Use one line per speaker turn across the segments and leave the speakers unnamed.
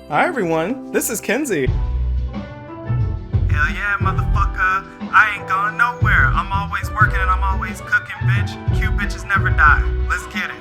Hi everyone, this is KinzieK.
Hell yeah, motherfucker. I ain't going nowhere. I'm always working and I'm always cooking, bitch. Cute bitches never die. Let's get it.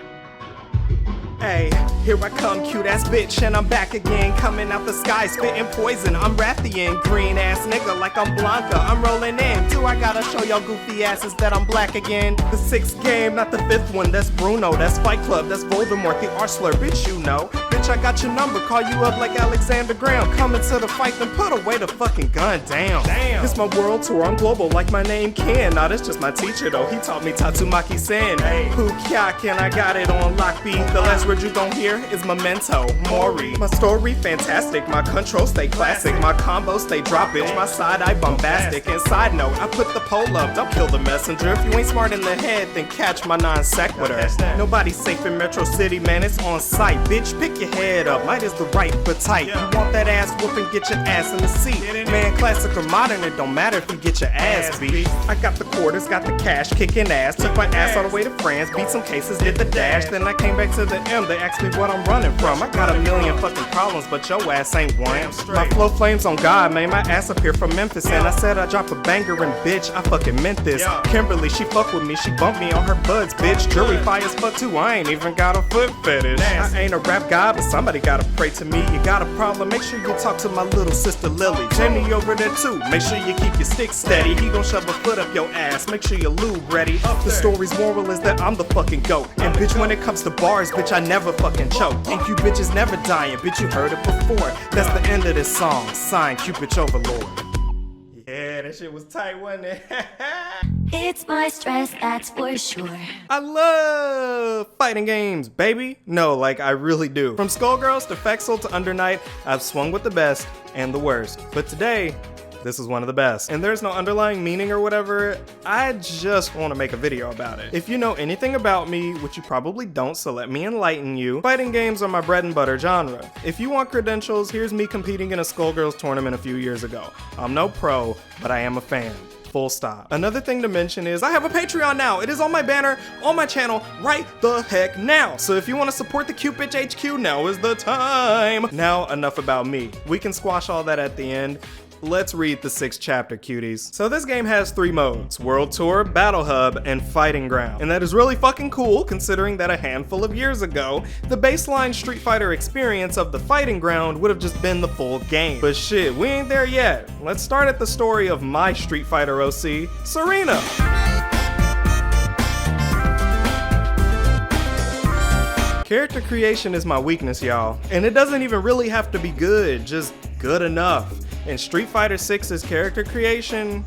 Hey, here I come, cute ass bitch, and I'm back again, coming out the sky, spitting poison. I'm Rathian, green ass nigga like I'm Blanca. I'm rolling in, too. I gotta show y'all goofy asses that I'm black again. The sixth game, not the fifth one. That's Bruno, that's Fight Club, that's Voldemort, the Arslur, bitch, you know. Bitch, I got your number, call you up like Alexander Graham. Coming to the fight, then put away the fucking gun, damn. It's my world tour, I'm global like my name Ken. Nah, that's just my teacher though, he taught me Tatsumaki-sen. Hey, Pukyakin, I got it on lockbeat. The last word you gon' hear is memento mori. My story fantastic, my control stay classic, my combo stay drop bitch, my side eye bombastic. And side note, I put the pole up, don't kill the messenger. If you ain't smart in the head, then catch my non sequitur. Nobody's safe in Metro City, man, it's on sight. Bitch, pick your head up, might is the right but tight. You want that ass whooping, get your ass in the seat. Man, classic or modern, it don't matter if you get your ass beat. I got the quarters, got the cash, kicking ass. Took my ass all the way to France, beat some cases, did the dash. Then I came back to the M, they asked me what I'm running from. I got a million fucking problems, but your ass ain't one. My flow flames on God, man, my ass up here from Memphis. And I said I drop a banger and bitch, I fucking meant this. Kimberly, she fuck with me, she bumped me on her buds, bitch. Jury fire as fuck too, I ain't even got a foot fetish. I ain't a rap guy, but somebody gotta pray to me. You got a problem, make sure you talk to my little sister Lily. Jamie over there too, make sure you keep your stick steady. He gon' shove a foot up your ass, make sure your lube ready. The story's moral is that I'm the fucking GOAT. And bitch, when it comes to bars, bitch, I never fucking choke. And you bitches never dying, bitch, you heard it before. That's the end of this song, signed Cupid Overlord. Yeah, that shit was tight, wasn't it?
It's my stress, that's for sure.
I love fighting games, baby. No, like I really do. From Skullgirls to Fexel to Undernight, I've swung with the best and the worst. But today, this is one of the best. And there's no underlying meaning or whatever, I just want to make a video about it. If you know anything about me, which you probably don't, so let me enlighten you, fighting games are my bread and butter genre. If you want credentials, here's me competing in a Skullgirls tournament a few years ago. I'm no pro, but I am a fan. Full stop. Another thing to mention is I have a Patreon now. It is on my banner, on my channel, right the heck now. So if you want to support the Cute Bitch HQ, now is the time. Now, enough about me. We can squash all that at the end. Let's read the 6th chapter, cuties. So this game has 3 modes: World Tour, Battle Hub, and Fighting Ground. And that is really fucking cool, considering that a handful of years ago, the baseline Street Fighter experience of the Fighting Ground would have just been the full game. But shit, we ain't there yet. Let's start at the story of my Street Fighter OC, Tsareena. Character creation is my weakness, y'all. And it doesn't even really have to be good, just good enough. In Street Fighter 6's character creation,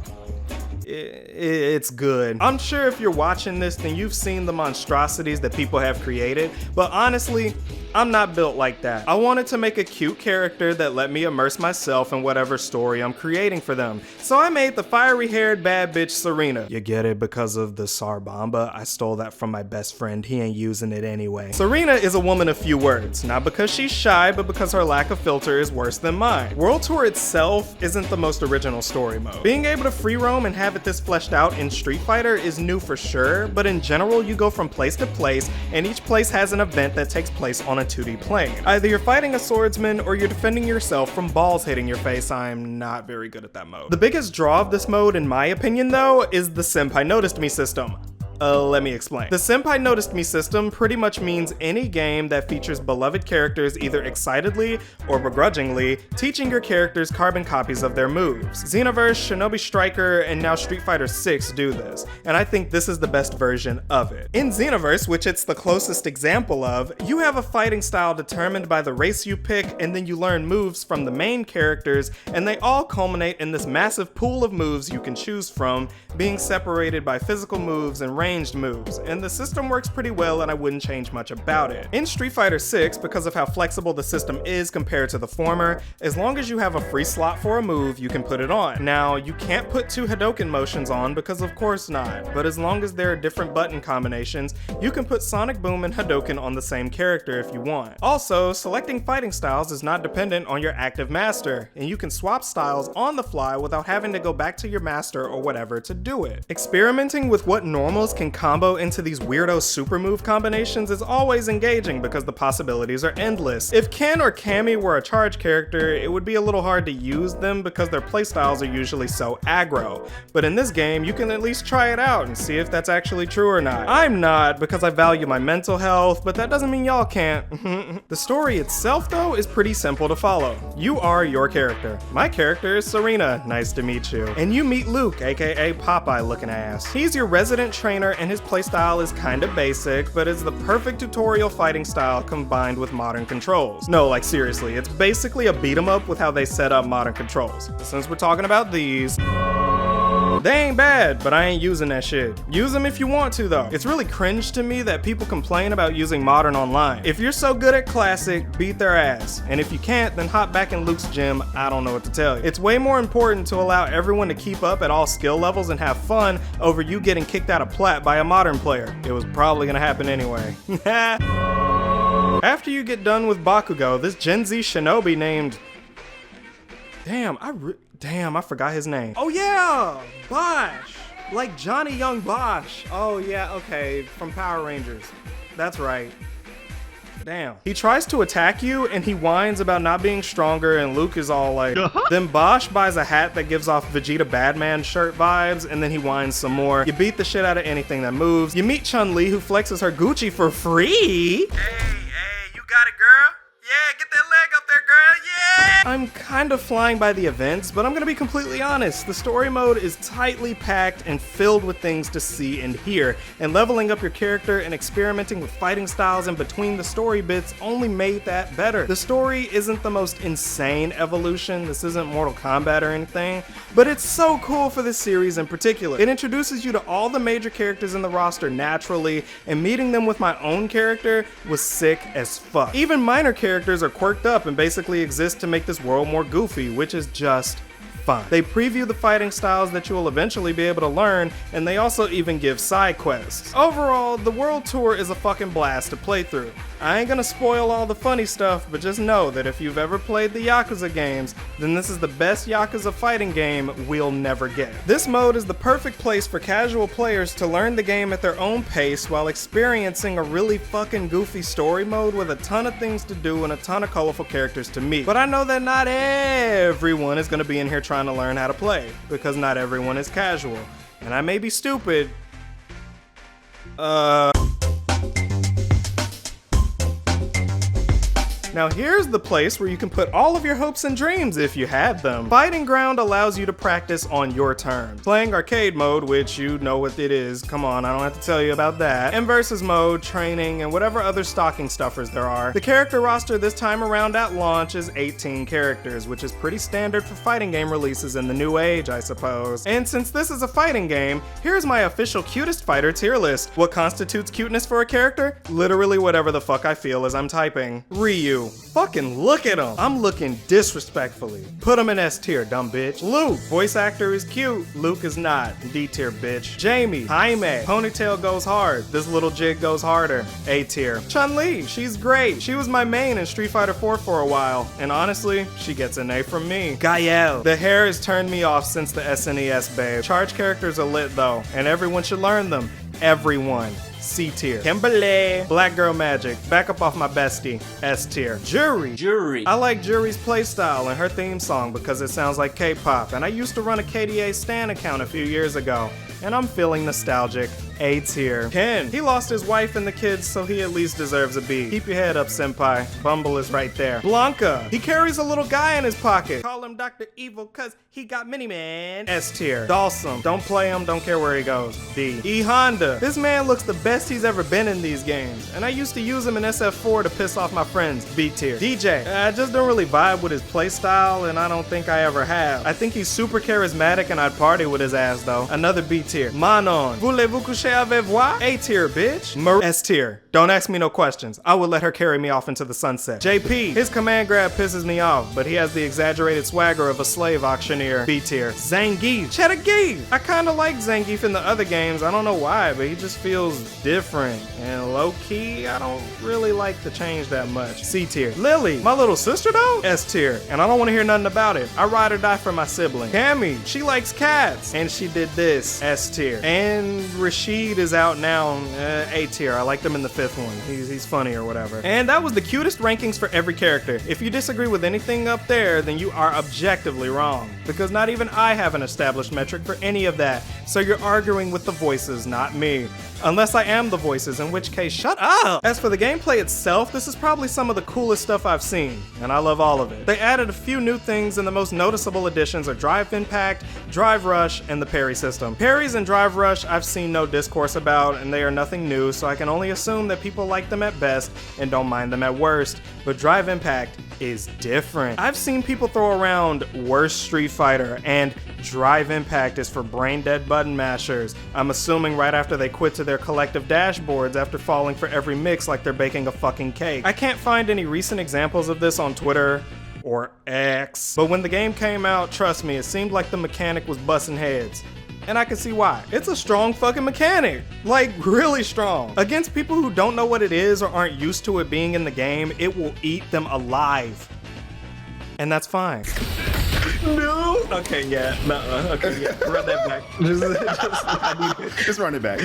it's good. I'm sure if you're watching this, then you've seen the monstrosities that people have created, but honestly, I'm not built like that. I wanted to make a cute character that let me immerse myself in whatever story I'm creating for them. So I made the fiery-haired bad bitch Tsareena. You get it because of the Sarbamba? I stole that from my best friend. He ain't using it anyway. Tsareena is a woman of few words, not because she's shy, but because her lack of filter is worse than mine. World Tour itself isn't the most original story mode. Being able to free roam and have it this fleshed out in Street Fighter is new for sure, but in general you go from place to place, and each place has an event that takes place on a 2D plane. Either you're fighting a swordsman or you're defending yourself from balls hitting your face. I'm not very good at that mode. The biggest draw of this mode, in my opinion though, is the Senpai Noticed Me system. Let me explain. The Senpai Noticed Me system pretty much means any game that features beloved characters either excitedly or begrudgingly teaching your characters carbon copies of their moves. Xenoverse, Shinobi Striker, and now Street Fighter 6 do this, and I think this is the best version of it. In Xenoverse, which it's the closest example of, you have a fighting style determined by the race you pick, and then you learn moves from the main characters, and they all culminate in this massive pool of moves you can choose from, being separated by physical moves and ranged moves, and the system works pretty well and I wouldn't change much about it. In Street Fighter 6, because of how flexible the system is compared to the former, as long as you have a free slot for a move, you can put it on. Now, you can't put 2 Hadouken motions on because of course not, but as long as there are different button combinations, you can put Sonic Boom and Hadouken on the same character if you want. Also, selecting fighting styles is not dependent on your active master, and you can swap styles on the fly without having to go back to your master or whatever to do it. Experimenting with what normals can combo into these weirdo super move combinations is always engaging because the possibilities are endless. If Ken or Cammy were a charge character, it would be a little hard to use them because their playstyles are usually so aggro. But in this game, you can at least try it out and see if that's actually true or not. I'm not, because I value my mental health, but that doesn't mean y'all can't. The story itself, though, is pretty simple to follow. You are your character. My character is Tsareena, nice to meet you. And you meet Luke, aka Popeye looking ass. He's your resident trainer and his playstyle is kinda basic, but it's the perfect tutorial fighting style combined with modern controls. No, like seriously, it's basically a beat 'em up with how they set up modern controls. Since we're talking about these, they ain't bad, but I ain't using that shit. Use them if you want to though. It's really cringe to me that people complain about using modern online. If you're so good at classic, beat their ass. And if you can't, then hop back in Luke's gym, I don't know what to tell you. It's way more important to allow everyone to keep up at all skill levels and have fun over you getting kicked out of plat by a modern player. It was probably gonna happen anyway. After you get done with Bakugo, this Gen Z shinobi named... Damn, I forgot his name. Oh yeah, Bosch. Like Johnny Young Bosch. Oh yeah, okay, from Power Rangers. That's right. Damn. He tries to attack you and he whines about not being stronger and Luke is all like, Then Bosch buys a hat that gives off Vegeta Badman shirt vibes and then he whines some more. You beat the shit out of anything that moves. You meet Chun-Li who flexes her Gucci for free.
Hey, you got it, girl? Yeah, get that leg up there, girl, yeah!
I'm kind of flying by the events, but I'm gonna be completely honest. The story mode is tightly packed and filled with things to see and hear, and leveling up your character and experimenting with fighting styles in between the story bits only made that better. The story isn't the most insane evolution, this isn't Mortal Kombat or anything, but it's so cool for this series in particular. It introduces you to all the major characters in the roster naturally, and meeting them with my own character was sick as fuck. Even minor characters are quirked up and basically exist to make this world more goofy, which is just fun. They preview the fighting styles that you will eventually be able to learn, and they also even give side quests. Overall, the world tour is a fucking blast to play through. I ain't gonna spoil all the funny stuff, but just know that if you've ever played the Yakuza games, then this is the best Yakuza fighting game we'll never get. This mode is the perfect place for casual players to learn the game at their own pace while experiencing a really fucking goofy story mode with a ton of things to do and a ton of colorful characters to meet. But I know that not everyone is gonna be in here trying to learn how to play, because not everyone is casual. And I may be stupid. Now here's the place where you can put all of your hopes and dreams if you had them. Fighting Ground allows you to practice on your terms. Playing arcade mode, which you know what it is, come on, I don't have to tell you about that, and versus mode, training, and whatever other stocking stuffers there are. The character roster this time around at launch is 18 characters, which is pretty standard for fighting game releases in the new age, I suppose. And since this is a fighting game, here's my official cutest fighter tier list. What constitutes cuteness for a character? Literally whatever the fuck I feel as I'm typing. Ryu. Fucking look at him. I'm looking disrespectfully. Put him in S tier, dumb bitch. Luke, voice actor is cute. Luke is not. D tier, bitch. Jamie, Jaime, ponytail goes hard. This little jig goes harder. A tier. Chun-Li, she's great. She was my main in Street Fighter 4 for a while, and honestly, she gets an A from me. Gael, the hair has turned me off since the SNES, babe. Charge characters are lit though, and everyone should learn them. Everyone. C tier. Kimberly. Black Girl Magic. Back up off my bestie. S tier. Jury. I like Jury's playstyle and her theme song because it sounds like K-pop, and I used to run a KDA Stan account a few years ago, and I'm feeling nostalgic. A tier. Ken. He lost his wife and the kids, so he at least deserves a B. Keep your head up, senpai. Bumble is right there. Blanca. He carries a little guy in his pocket. Call him Dr. Evil cause he got Mini-Man. S tier. Dawson. Don't play him, don't care where he goes. D. E Honda. This man looks the best he's ever been in these games, and I used to use him in SF4 to piss off my friends. B tier. DJ. I just don't really vibe with his playstyle, and I don't think I ever have. I think he's super charismatic and I'd party with his ass though. Another B tier. Manon. Voulez-vous coucher avec moi? A tier, bitch. S tier. Don't ask me no questions. I would let her carry me off into the sunset. JP, his command grab pisses me off, but he has the exaggerated swagger of a slave auctioneer. B tier. Zangief, Cheddar. I kinda like Zangief in the other games. I don't know why, but he just feels different. And low-key, I don't really like the change that much. C tier. Lily, my little sister though? S tier. And I don't want to hear nothing about it. I ride or die for my sibling. Cammy, she likes cats. And she did this. S tier. And Rashid is out now. A tier. I liked him in the 5th one. He's funny or whatever. And that was the cutest rankings for every character. If you disagree with anything up there, then you are objectively wrong. Because not even I have an established metric for any of that. So you're arguing with the voices, not me. Unless I am the voices, in which case, shut up! As for the gameplay itself, this is probably some of the coolest stuff I've seen, and I love all of it. They added a few new things, and the most noticeable additions are Drive Impact, Drive Rush, and the parry system. Parries and Drive Rush I've seen no discourse about, and they are nothing new, so I can only assume that people like them at best and don't mind them at worst, but Drive Impact is different. I've seen people throw around worst Street Fighter, and Drive Impact is for brain dead button mashers. I'm assuming right after they quit to their collective dashboards after falling for every mix like they're baking a fucking cake. I can't find any recent examples of this on Twitter or X, but when the game came out, trust me, it seemed like the mechanic was busting heads. And I can see why. It's a strong fucking mechanic. Like, really strong. Against people who don't know what it is or aren't used to it being in the game, it will eat them alive. And that's fine. No. Okay, yeah. Nuh-uh. Okay, yeah. Run that back.
Just run it back.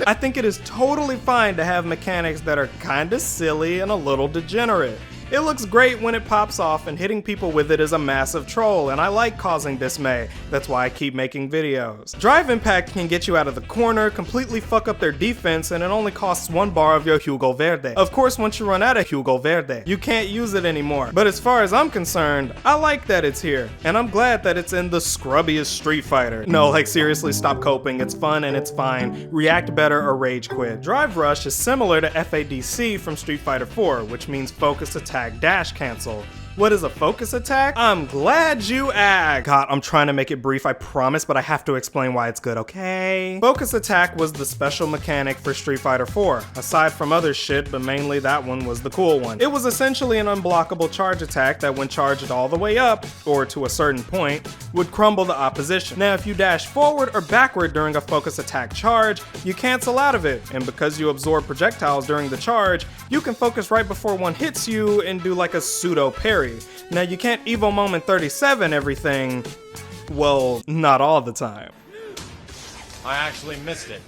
I think it is totally fine to have mechanics that are kinda silly and a little degenerate. It looks great when it pops off, and hitting people with it is a massive troll, and I like causing dismay. That's why I keep making videos. Drive Impact can get you out of the corner, completely fuck up their defense, and it only costs 1 bar of your Hugo Verde. Of course, once you run out of Hugo Verde, you can't use it anymore. But as far as I'm concerned, I like that it's here, and I'm glad that it's in the scrubbiest Street Fighter. No, like seriously, stop coping. It's fun and it's fine. React better or rage quit. Drive Rush is similar to FADC from Street Fighter 4, which means focused attack dash cancel. What is a focus attack? I'm glad you asked. God, I'm trying to make it brief, I promise, but I have to explain why it's good, okay? Focus attack was the special mechanic for Street Fighter 4, aside from other shit, but mainly that one was the cool one. It was essentially an unblockable charge attack that when charged all the way up, or to a certain point, would crumble the opposition. Now, if you dash forward or backward during a focus attack charge, you cancel out of it, and because you absorb projectiles during the charge, you can focus right before one hits you and do like a pseudo parry. Now you can't Evo Moment 37 everything, well, not all the time.
I actually missed it.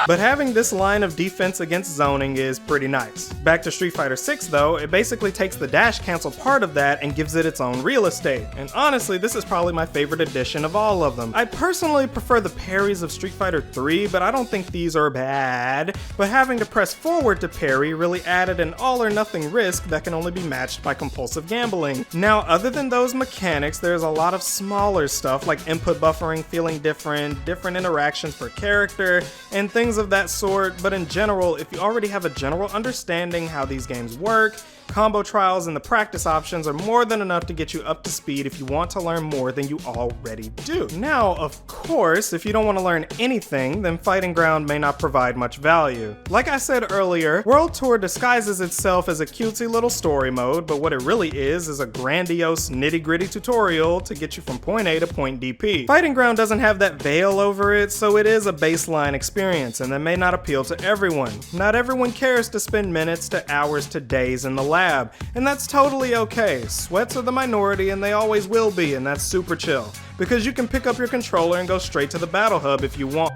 But having this line of defense against zoning is pretty nice. Back to Street Fighter 6 though, it basically takes the dash cancel part of that and gives it its own real estate. And honestly, this is probably my favorite addition of all of them. I personally prefer the parries of Street Fighter 3, but I don't think these are bad. But having to press forward to parry really added an all or nothing risk that can only be matched by compulsive gambling. Now, other than those mechanics, there's a lot of smaller stuff like input buffering feeling different interactions per character, and things of that sort, but in general, if you already have a general understanding how these games work, combo trials and the practice options are more than enough to get you up to speed if you want to learn more than you already do. Now, of course, if you don't want to learn anything, then Fighting Ground may not provide much value. Like I said earlier, World Tour disguises itself as a cutesy little story mode, but what it really is a grandiose nitty-gritty tutorial to get you from point A to point DP. Fighting Ground doesn't have that veil over it, so it is a baseline experience, and that may not appeal to everyone. Not everyone cares to spend minutes to hours to days in the lab, and that's totally okay. Sweats are the minority and they always will be, and that's super chill. Because you can pick up your controller and go straight to the battle hub if you want.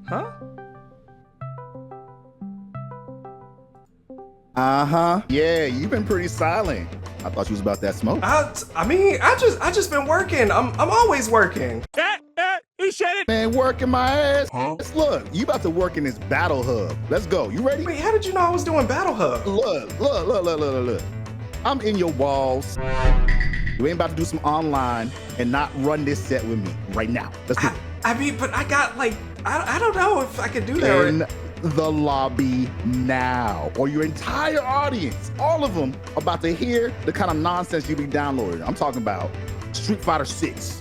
Huh?
Uh-huh. Yeah, you've been pretty silent. I thought you was about that smoke.
I just been working. I'm always working.
He said it!
Man, working my ass. Huh? Look, you about to work in this battle hub. Let's go. You ready?
Wait, how did you know I was doing battle hub?
Look. I'm in your walls. You ain't about to do some online and not run this set with me right now. Let's do it.
But I got like, I don't know if I can do that.
In the lobby now, or your entire audience, all of them, about to hear the kind of nonsense you be downloading. I'm talking about Street Fighter 6.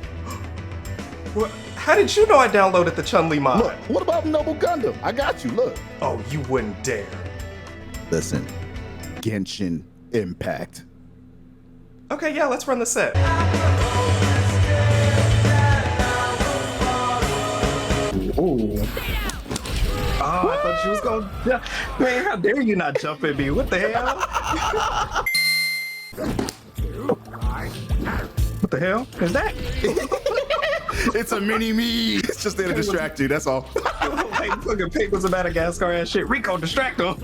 What? How did you know I downloaded the Chun-Li mod?
Look, what about Noble Gundam? I got you, look.
Oh, you wouldn't dare.
Listen, Genshin Impact.
Okay, yeah, let's run the set. Ooh. Oh, I thought she was gonna. Man, how dare you not jump at me? What the hell? What the hell is that?
It's a mini me. It's just there to distract you, that's all.
Like fucking Papers of Madagascar ass shit. Rico, distract him.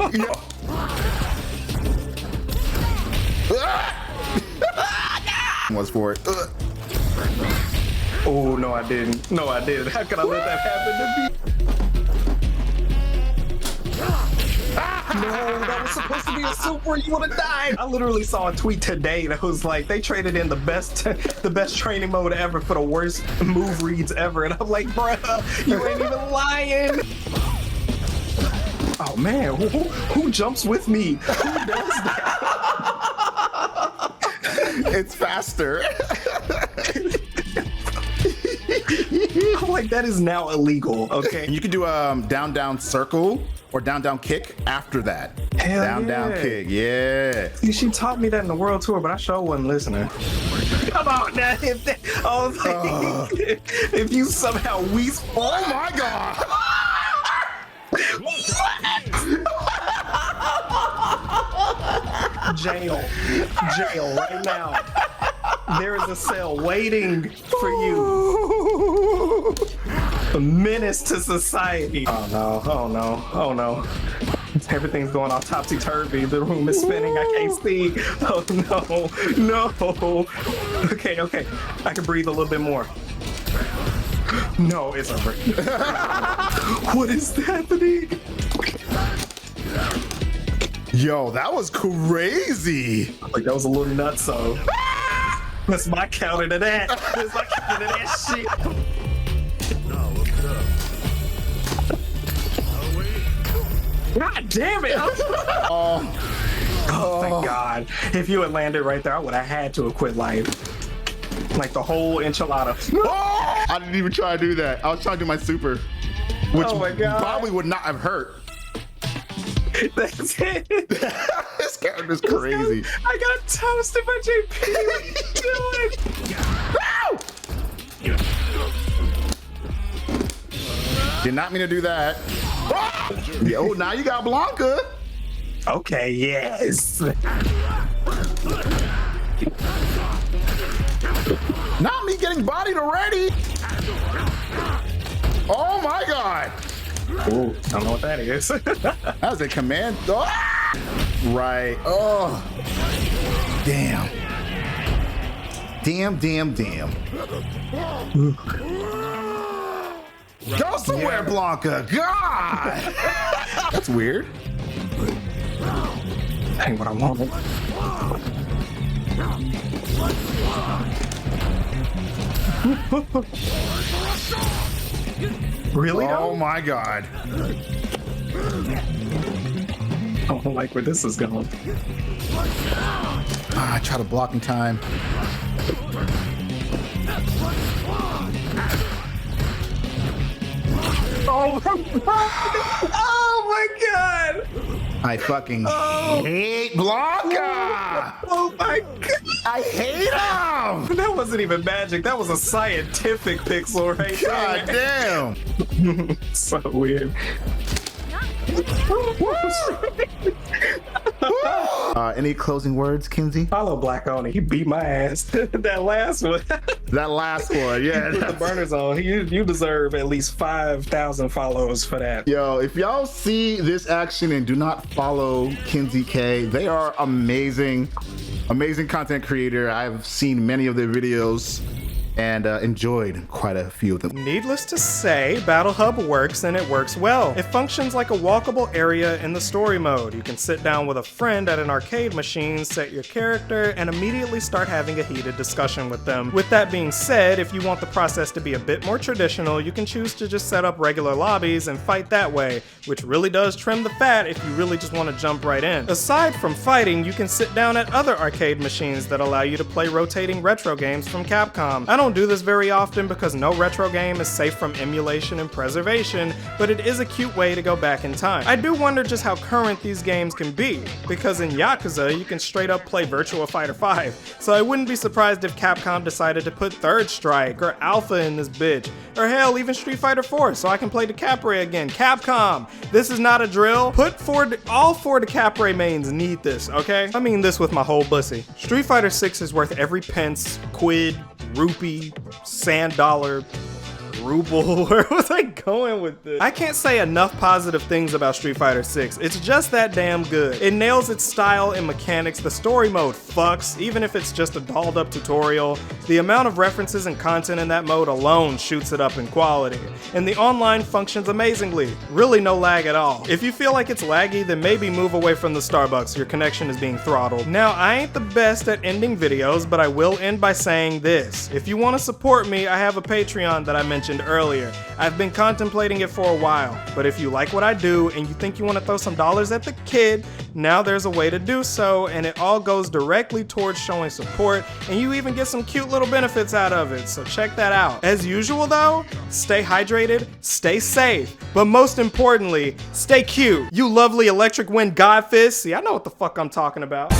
Was for it.
Oh, no, I didn't. No, I didn't. How could I let that happen to me? No, that was supposed to be a super. You would have died. I literally saw a tweet today that was like, they traded in the best training mode ever for the worst move reads ever. And I'm like, bruh, you ain't even lying. Oh, man, who jumps with me? Who does that?
It's faster.
I'm like, that is now illegal, okay?
And you can do down down circle or down down kick after that.
Hell
down down kick, yeah.
See, she taught me that in the world tour, but I sure wasn't listening. Come on now, if you somehow wheeze,
Oh my god!
Jail right now. There is a cell waiting for you. A menace to society. Oh no, oh no, oh no. Everything's going all topsy-turvy. The room is spinning. I can't see. Oh no, no. Okay. I can breathe a little bit more. No, it's over. What is happening?
Yo, that was crazy.
Like, that was a little nutso. That's my counter to that. That's my counter to that shit. God damn it! Oh, thank God. If you had landed right there, I would have had to have quit life. Like the whole enchilada.
Oh! I didn't even try to do that. I was trying to do my super, which
Oh my God.
probably would not have hurt.
That's it.
This character's crazy.
I got toasted by JP. What are you doing?
Did not mean to do that. Oh, now you got Blanca.
Okay, yes.
Not me getting bodied already. Oh my god.
Ooh, I don't know what that is.
That was a command. Oh. Right. Oh. Damn. Damn. Go somewhere, Blanca. God. That's weird.
Ain't what I wanted. Really?
Oh my god.
I don't like where this is going.
I try to block in time.
Oh my god!
I fucking hate Blanca!
Oh my god!
I hate him!
That wasn't even magic. That was a scientific pixel right
God
there.
damn!
So weird.
Any closing words, Kinsey?
Follow Black on it. He beat my ass. That last one.
That last one, yeah.
Put the burners on. You deserve at least 5,000 follows for that.
Yo, if y'all see this action and do not follow KinzieK, they are amazing content creator. I've seen many of their videos and enjoyed quite a few of them.
Needless to say, Battle Hub works and it works well. It functions like a walkable area in the story mode. You can sit down with a friend at an arcade machine, set your character, and immediately start having a heated discussion with them. With that being said, if you want the process to be a bit more traditional, you can choose to just set up regular lobbies and fight that way, which really does trim the fat if you really just want to jump right in. Aside from fighting, you can sit down at other arcade machines that allow you to play rotating retro games from Capcom. I don't do this very often because no retro game is safe from emulation and preservation, but it is a cute way to go back in time. I do wonder just how current these games can be, because in Yakuza you can straight up play Virtua Fighter 5, so I wouldn't be surprised if Capcom decided to put Third Strike or Alpha in this bitch, or hell, even Street Fighter 4 so I can play DeCaprio again. Capcom, this is not a drill. All four DeCaprio mains need this, okay? I mean this with my whole bussy. Street Fighter 6 is worth every pence, quid, rupee, sand dollar, ruble. Where was I going with this? I can't say enough positive things about Street Fighter 6. It's just that damn good. It nails its style and mechanics. The story mode fucks, even if it's just a dolled up tutorial. The amount of references and content in that mode alone shoots it up in quality. And the online functions amazingly. Really no lag at all. If you feel like it's laggy, then maybe move away from the Starbucks. Your connection is being throttled. Now, I ain't the best at ending videos, but I will end by saying this. If you want to support me, I have a Patreon that I mentioned earlier. I've been contemplating it for a while, but if you like what I do and you think you want to throw some dollars at the kid, now there's a way to do so, and it all goes directly towards showing support, and you even get some cute little benefits out of it, so check that out. As usual though, stay hydrated, stay safe, but most importantly, stay cute. You lovely electric wind godfist, see, I know what the fuck I'm talking about.